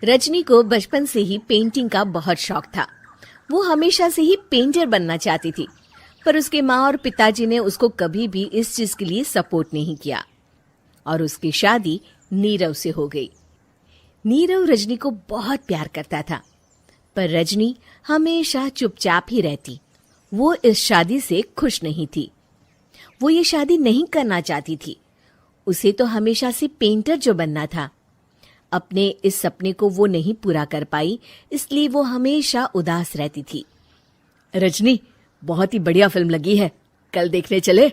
रजनी को बचपन से ही पेंटिंग का बहुत शौक था। वो हमेशा से ही पेंटर बनना चाहती थी, पर उसके माँ और पिताजी ने उसको कभी भी इस चीज के लिए सपोर्ट नहीं किया और उसकी शादी नीरव से हो गई। नीरव रजनी को बहुत प्यार करता था, पर रजनी हमेशा चुपचाप ही रहती। वो इस शादी से खुश नहीं थी। वो ये शादी नहीं करना चाहती थी। उसे तो हमेशा से पेंटर जो बनना था। अपने इस सपने को वो नहीं पूरा कर पाई, इसलिए वो हमेशा उदास रहती थी। रजनी, बहुत ही बढ़िया फिल्म लगी है, कल देखने चले?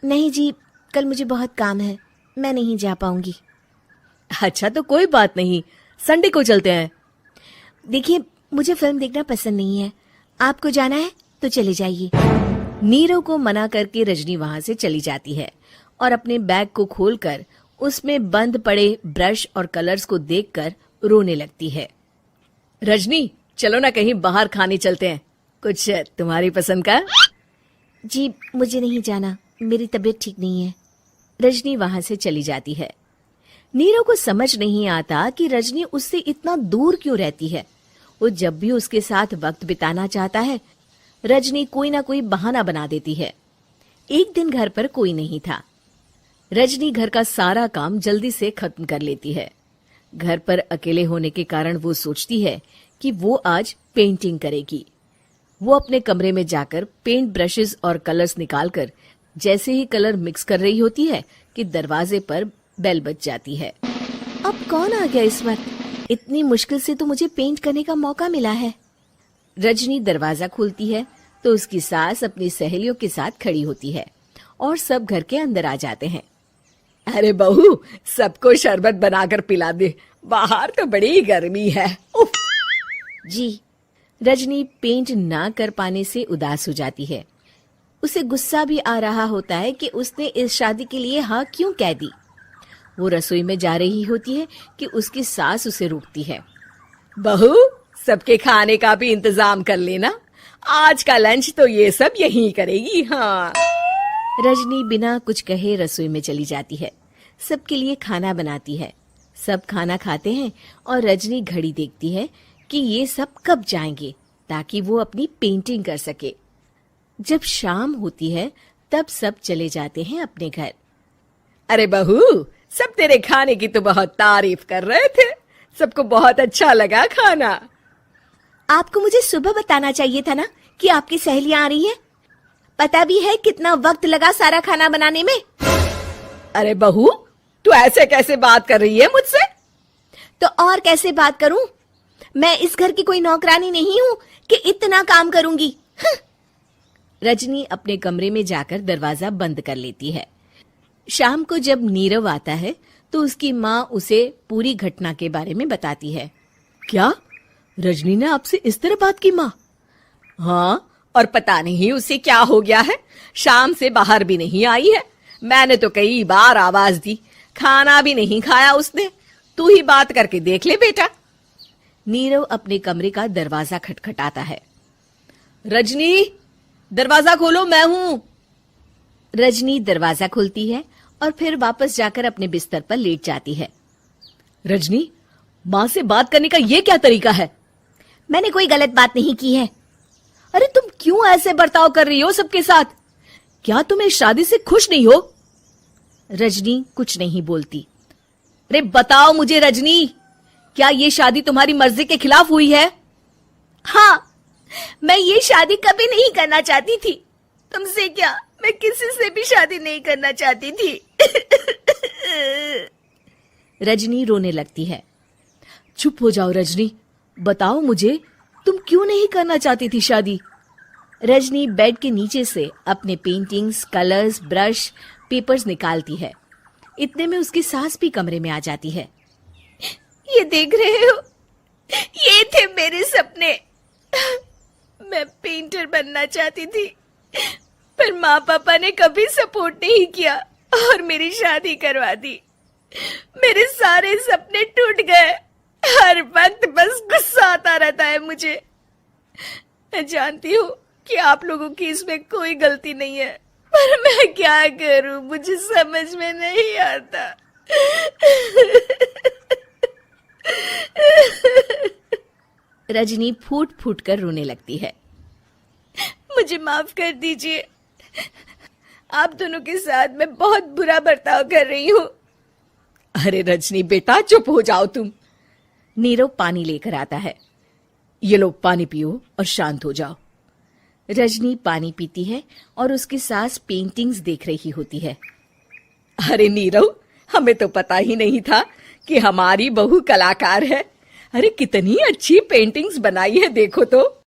नहीं जी, कल मुझे बहुत काम है, मैं नहीं जा पाऊंगी। अच्छा तो कोई बात नहीं, संडे को चलते हैं। देखिए, मुझे फिल्म देखना पसंद नहीं है। आपको जाना है तो चले जाइए। नीरव को मना करके रजनी वहां से चली जाती है और अपने बैग को खोलकर उसमें बंद पड़े ब्रश और कलर्स को देखकर रोने लगती है। रजनी, चलो ना कहीं बाहर खाने चलते हैं, कुछ तुम्हारी पसंद का। जी, मुझे नहीं जाना, मेरी तबीयत ठीक नहीं है। रजनी वहां से चली जाती है। नीरव को समझ नहीं आता कि रजनी उससे इतना दूर क्यों रहती है। वो जब भी उसके साथ वक्त बिताना चाहता है, रजनी कोई ना कोई बहाना बना देती है। एक दिन घर पर कोई नहीं था। रजनी घर का सारा काम जल्दी से खत्म कर लेती है। घर पर अकेले होने के कारण वो सोचती है कि वो आज पेंटिंग करेगी। वो अपने कमरे में जाकर पेंट ब्रशेस और कलर्स निकालकर जैसे ही कलर मिक्स कर रही होती है कि दरवाजे पर बेल बज जाती है। अब कौन आ गया इस वक्त? इतनी मुश्किल से तो मुझे पेंट करने का मौका मिला है। रजनी दरवाजा खोलती है तो उसकी सास अपनी सहेलियों के साथ खड़ी होती है और सब घर के अंदर आ जाते हैं। अरे बहू, सबको शरबत बनाकर पिला दे, बाहर तो बड़ी गर्मी है। उफ। जी। रजनी पेंट ना कर पाने से उदास हो जाती है। उसे गुस्सा भी आ रहा होता है कि उसने इस शादी के लिए हाँ क्यों कह दी। वो रसोई में जा रही होती है कि उसकी सास उसे रोकती है। बहू, सबके खाने का भी इंतजाम कर लेना, आज का लंच तो ये सब यहीं करेगी। हाँ। रजनी बिना कुछ कहे रसोई में चली जाती है। सबके लिए खाना बनाती है। सब खाना खाते हैं और रजनी घड़ी देखती है कि ये सब कब जाएंगे ताकि वो अपनी पेंटिंग कर सके। जब शाम होती है तब सब चले जाते हैं अपने घर। अरे बहू, सब तेरे खाने की तो बहुत तारीफ कर रहे थे, सबको बहुत अच्छा लगा खाना। आपको मुझे सुबह बताना चाहिए था ना कि आपकी सहेलियां आ रही हैं। पता भी है कितना वक्त लगा सारा खाना बनाने में। अरे बहू, तू ऐसे कैसे बात कर रही है मुझसे? तो और कैसे बात करूं? मैं इस घर की कोई नौकरानी नहीं हूं कि इतना काम करूंगी। रजनी अपने कमरे में जाकर दरवाजा बंद कर लेती है। शाम को जब नीरव आता है तो उसकी माँ उसे पूरी घटना के बारे में बताती है। क्या रजनी ने आपसे इस तरह बात की माँ? हाँ, और पता नहीं उसे क्या हो गया है, शाम से बाहर भी नहीं आई है। मैंने तो कई बार आवाज दी, खाना भी नहीं खाया उसने। तू ही बात करके देख ले बेटा। नीरव अपने कमरे का दरवाजा खटखटाता है। रजनी, दरवाजा खोलो, मैं हूं। रजनी दरवाजा खोलती है और फिर वापस जाकर अपने बिस्तर पर लेट जाती है। रजनी, माँ से बात करने का ये क्या तरीका है? मैंने कोई गलत बात नहीं की है। अरे तुम क्यों ऐसे बर्ताव कर रही हो सबके साथ? क्या तुम इस शादी से खुश नहीं हो? रजनी कुछ नहीं बोलती। अरे बताओ मुझे रजनी, क्या ये शादी तुम्हारी मर्जी के खिलाफ हुई है? हाँ, मैं ये शादी कभी नहीं करना चाहती थी। तुमसे क्या, मैं किसी से भी शादी नहीं करना चाहती थी। रजनी रोने लगती है। चुप हो जाओ रजनी, बताओ मुझे, तुम क्यों नहीं करना चाहती थी शादी? रजनी बेड के नीचे से अपने पेंटिंग्स, कलर्स, ब्रश, पेपर्स निकालती है। इतने में उसकी सास भी कमरे में आ जाती है। ये देख रहे हो, ये थे मेरे सपने। मैं पेंटर बनना चाहती थी, पर माँ पापा ने कभी सपोर्ट नहीं किया और मेरी शादी करवा दी। मेरे सारे सपने टूट गए। हर वक्त बस गुस्सा आता रहता है मुझे। मैं जानती हूँ कि आप लोगों की इसमें कोई गलती नहीं है, पर मैं क्या करूं, मुझे समझ में नहीं आता। रजनी फूट फूट कर रोने लगती है। मुझे माफ कर दीजिए, आप दोनों के साथ मैं बहुत बुरा बर्ताव कर रही हूँ। अरे रजनी बेटा, चुप हो जाओ तुम। नीरव पानी लेकर आता है। ये लो पानी पियो और शांत हो जाओ। रजनी पानी पीती है और उसकी सास पेंटिंग्स देख रही होती है। अरे नीरव, हमें तो पता ही नहीं था कि हमारी बहू कलाकार है। अरे कितनी अच्छी पेंटिंग्स बनाई है, देखो तो।